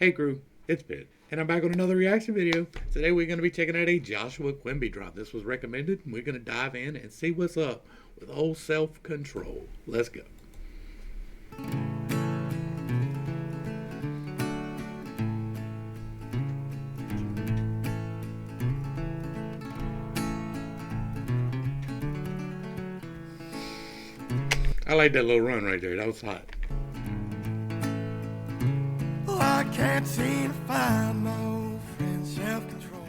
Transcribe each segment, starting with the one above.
Hey crew, it's Pitt, and I'm back on another reaction video. Today we're going to be checking out a Joshua Quimby drop. This was recommended, and we're going to dive in and see what's up with old self-control. Let's go. I like that little run right there. That was hot. Oh, I can't seem to find my old friend self-control.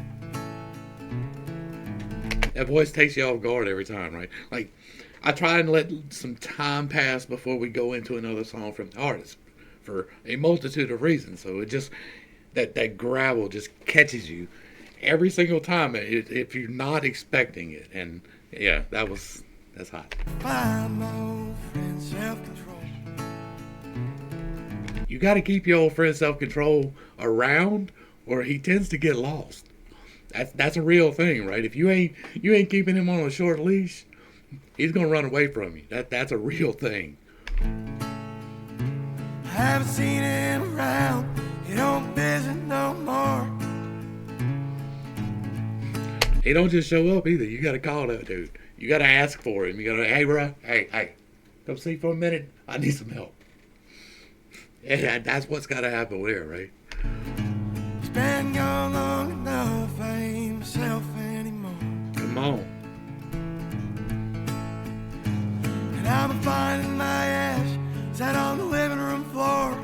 That voice takes you off guard every time, right? Like, I try and let some time pass before we go into another song from the artist for a multitude of reasons. So it just, that gravel just catches you every single time if you're not expecting it. And yeah, that's hot. Find my old friend self-control. You got to keep your old friend self-control around, or he tends to get lost. That's a real thing, right? If you ain't keeping him on a short leash, he's gonna run away from you. That's a real thing. I haven't seen him around. He don't visit no more. He don't just show up either. You got to call that dude. You got to ask for him. You got to, hey, bro, hey, come see for a minute. I need some help. And that's what's got to happen there, right? It's been gone long enough. I ain't myself anymore. Come on. And I'm finding my ash sat on the living room floor.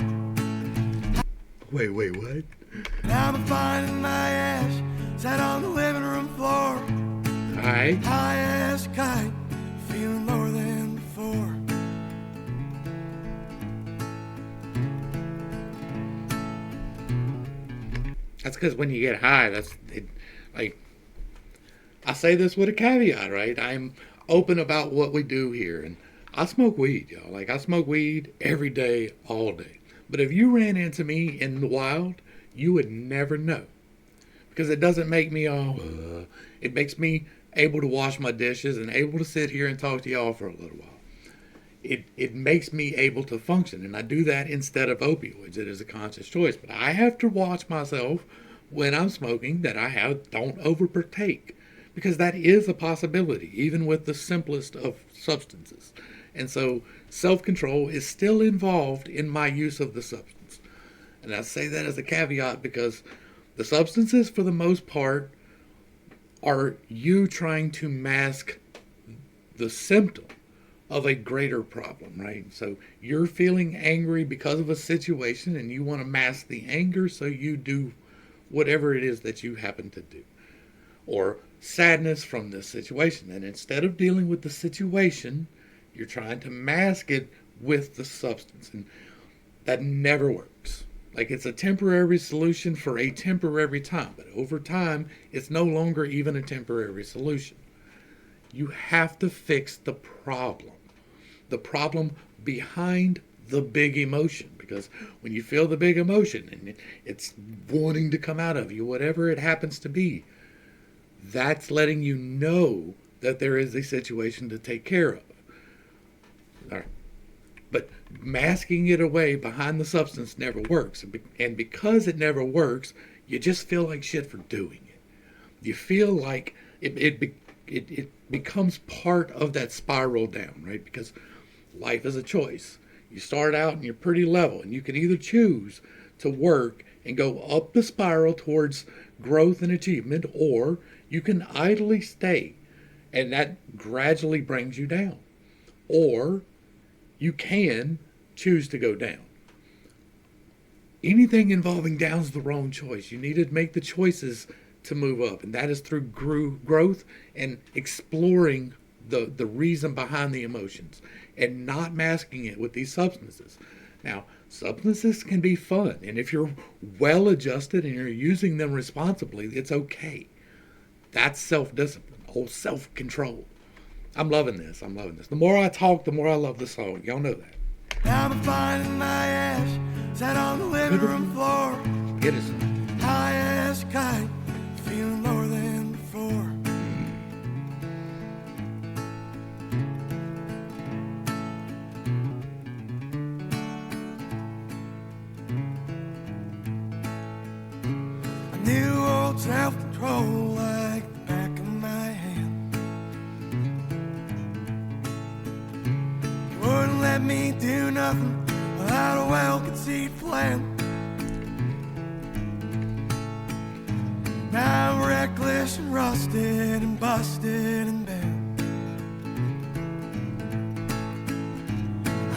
Wait, what? And I'm finding my ash sat on the living room floor. All right. High as a kite, feeling lower than before. That's because when you get high, like, I say this with a caveat, right? I'm open about what we do here, and I smoke weed, y'all. Like, I smoke weed every day, all day. But if you ran into me in the wild, you would never know, because it doesn't make me it makes me able to wash my dishes and able to sit here and talk to y'all for a little while. It makes me able to function, and I do that instead of opioids. It is a conscious choice, but I have to watch myself when I'm smoking that don't overpartake, because that is a possibility even with the simplest of substances. And so self-control is still involved in my use of the substance. And I say that as a caveat because the substances, for the most part, are you trying to mask the symptom of a greater problem, right? So you're feeling angry because of a situation and you want to mask the anger, so you do whatever it is that you happen to do. Or sadness from this situation, and instead of dealing with the situation, you're trying to mask it with the substance, and that never works. Like, it's a temporary solution for a temporary time, but over time, it's no longer even a temporary solution. You have to fix the problem behind the big emotion, because when you feel the big emotion and it's wanting to come out of you, whatever it happens to be, that's letting you know that there is a situation to take care of. All right. But masking it away behind the substance never works. And because it never works, you just feel like shit for doing it. You feel like it becomes part of that spiral down, right? Because life is a choice. You start out and you're pretty level, and you can either choose to work and go up the spiral towards growth and achievement, or you can idly stay, and that gradually brings you down. Or you can choose to go down. Anything involving down is the wrong choice. You need to make the choices to move up, and that is through growth and exploring the reason behind the emotions and not masking it with these substances. Now, substances can be fun, and if you're well adjusted and you're using them responsibly, it's okay. That's self-discipline, or self-control. I'm loving this. The more I talk, the more I love the song. Y'all know that. Now I'm finding my ash sat on the living room floor. Get it. High as a kite, feeling lower than before. knew old self-control like the back of my hand. You wouldn't let me do nothing without a well-conceived plan. Now I'm reckless and rusted and busted and bad.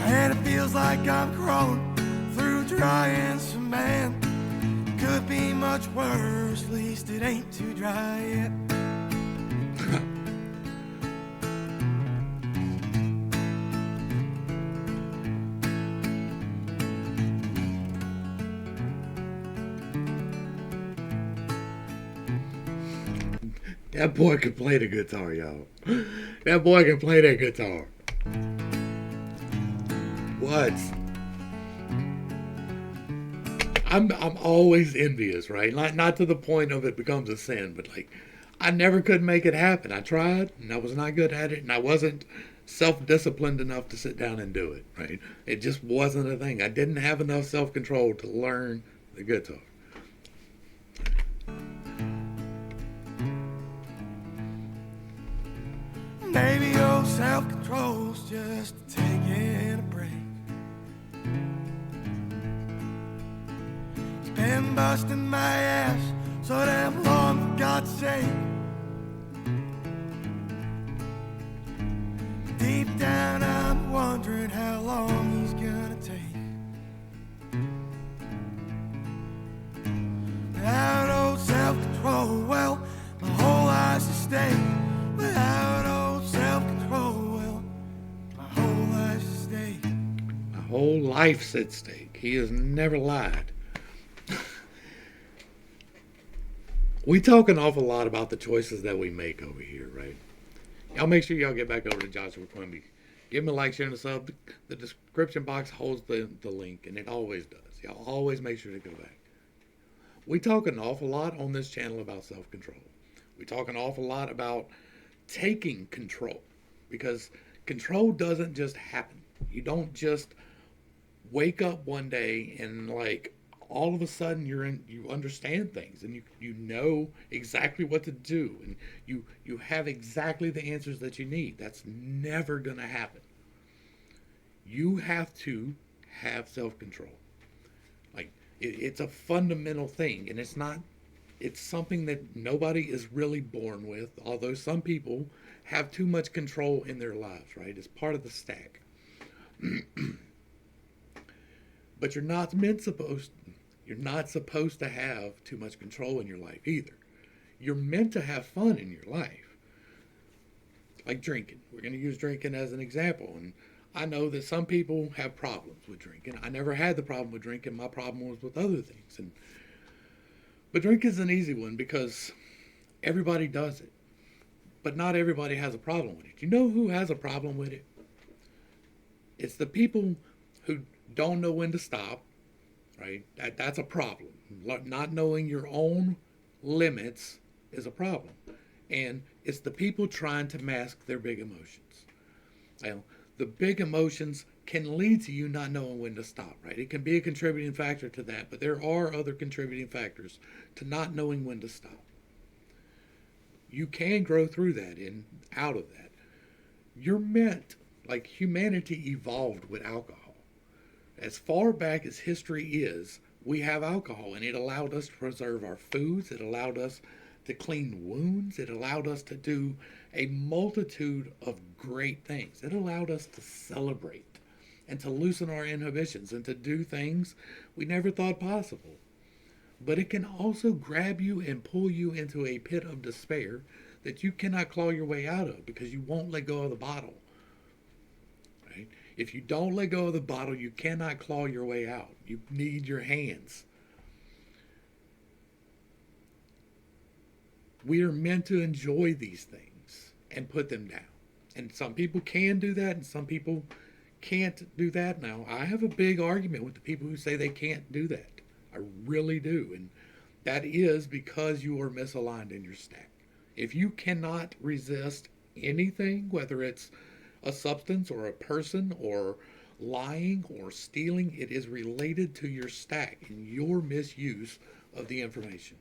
And it feels like I'm crawling through dry cement. Could be much worse, at least it ain't too dry yet. That boy can play the guitar, y'all. That boy can play that guitar. What? I'm always envious, right? Not to the point of it becomes a sin, but like I never could make it happen. I tried and I was not good at it, and I wasn't self-disciplined enough to sit down and do it, right? It just wasn't a thing. I didn't have enough self-control to learn the guitar. Maybe old self-control's just taking a break. It's been busting my ass so damn long, for God's sake. Deep down I'm wondering how long he's gonna take. Without old self-control, well, my whole life's a stake. Without old self-control, well, my whole life's at stake. My whole life's at stake. He has never lied. We talk an awful lot about the choices that we make over here, right? Y'all make sure y'all get back over to Joshua Quimby. Give him a like, share, and a sub. The description box holds the link, and it always does. Y'all always make sure to go back. We talk an awful lot on this channel about self-control. We talk an awful lot about taking control, because control doesn't just happen. You don't just wake up one day and like all of a sudden you understand things, and you know exactly what to do, and you have exactly the answers that you need. That's never going to happen. You have to have self-control. Like it's a fundamental thing, and it's something that nobody is really born with, although some people have too much control in their lives, right? It's part of the stack. But you're not supposed to have too much control in your life either. You're meant to have fun in your life. Like drinking. We're going to use drinking as an example. And I know that some people have problems with drinking. I never had the problem with drinking. My problem was with other things. But drink is an easy one because everybody does it. But not everybody has a problem with it. You know who has a problem with it? It's the people who don't know when to stop, right? That's a problem. Not knowing your own limits is a problem. And it's the people trying to mask their big emotions. Now, the big emotions can lead to you not knowing when to stop, right? It can be a contributing factor to that, but there are other contributing factors to not knowing when to stop. You can grow through that and out of that. You're meant, like humanity evolved with alcohol. As far back as history is, we have alcohol, and it allowed us to preserve our foods. It allowed us to clean wounds. It allowed us to do a multitude of great things. It allowed us to celebrate and to loosen our inhibitions and to do things we never thought possible. But it can also grab you and pull you into a pit of despair that you cannot claw your way out of because you won't let go of the bottle. Right? If you don't let go of the bottle, you cannot claw your way out. You need your hands. We are meant to enjoy these things and put them down. And some people can do that, and some people can't do that. Now, I have a big argument with the people who say they can't do that. I really do. And that is because you are misaligned in your stack. If you cannot resist anything, whether it's a substance or a person or lying or stealing, it is related to your stack and your misuse of the information.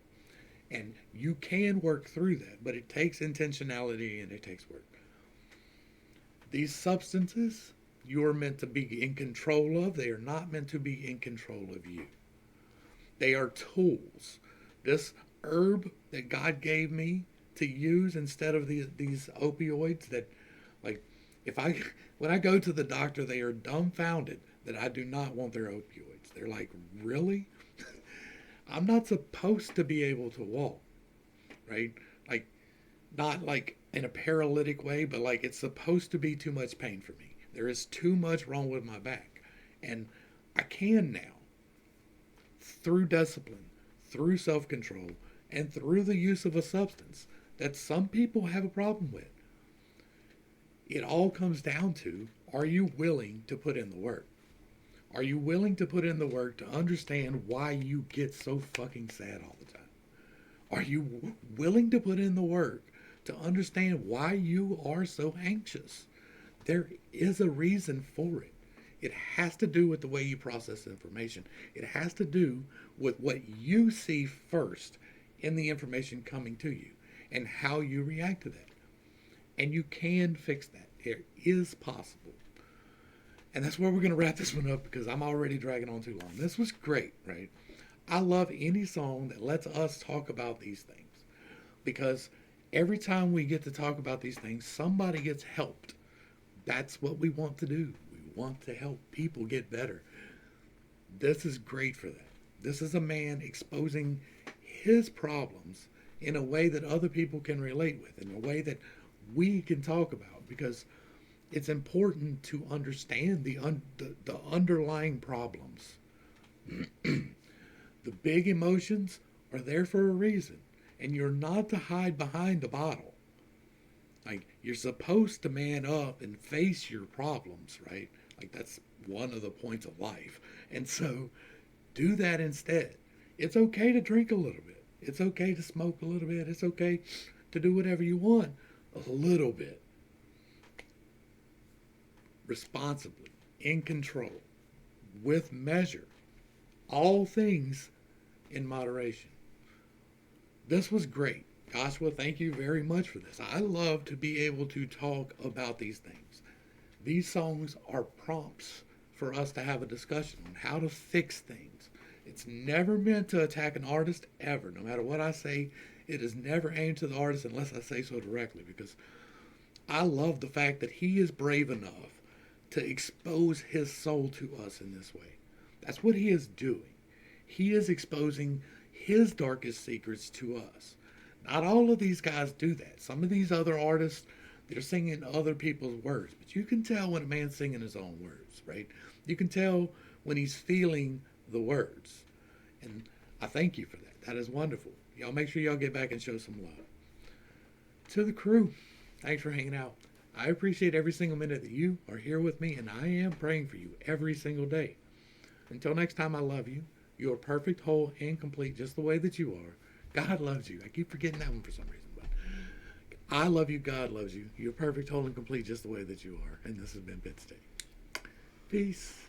And you can work through that, but it takes intentionality and it takes work. These substances you are meant to be in control of, they are not meant to be in control of you. They are tools. This herb that God gave me to use instead of these opioids that, like, if I when I go to the doctor, they are dumbfounded that I do not want their opioids. They're like, really? I'm not supposed to be able to walk, right? Like, not like in a paralytic way, but like it's supposed to be too much pain for me. There is too much wrong with my back. And I can now, through discipline, through self control, and through the use of a substance that some people have a problem with. It all comes down to, are you willing to put in the work? Are you willing to put in the work to understand why you get so fucking sad all the time? Are you willing to put in the work to understand why you are so anxious? There is a reason for it. It has to do with the way you process information. It has to do with what you see first in the information coming to you and how you react to that. And you can fix that. It is possible. And that's where we're going to wrap this one up because I'm already dragging on too long. This was great, right? I love any song that lets us talk about these things because every time we get to talk about these things, somebody gets helped. That's what we want to do. We want to help people get better. This is great for that. This is a man exposing his problems in a way that other people can relate with, in a way that we can talk about, because it's important to understand the underlying problems. The big emotions are there for a reason, and you're not to hide behind a bottle. Like, you're supposed to man up and face your problems, right? Like, that's one of the points of life. And so, do that instead. It's okay to drink a little bit. It's okay to smoke a little bit. It's okay to do whatever you want a little bit. Responsibly, in control, with measure. All things in moderation. This was great. Joshua, thank you very much for this. I love to be able to talk about these things. These songs are prompts for us to have a discussion on how to fix things. It's never meant to attack an artist ever. No matter what I say, it is never aimed to the artist unless I say so directly, because I love the fact that he is brave enough to expose his soul to us in this way. That's what he is doing. He is exposing his darkest secrets to us. Not all of these guys do that. Some of these other artists, they're singing other people's words. But you can tell when a man's singing his own words, right? You can tell when he's feeling the words. And I thank you for that. That is wonderful. Y'all make sure y'all get back and show some love. To the crew, thanks for hanging out. I appreciate every single minute that you are here with me, and I am praying for you every single day. Until next time, I love you. You are perfect, whole, and complete just the way that you are. God loves you. I keep forgetting that one for some reason, but I love you. God loves you. You're perfect, whole, and complete just the way that you are. And this has been Pitt State. Peace.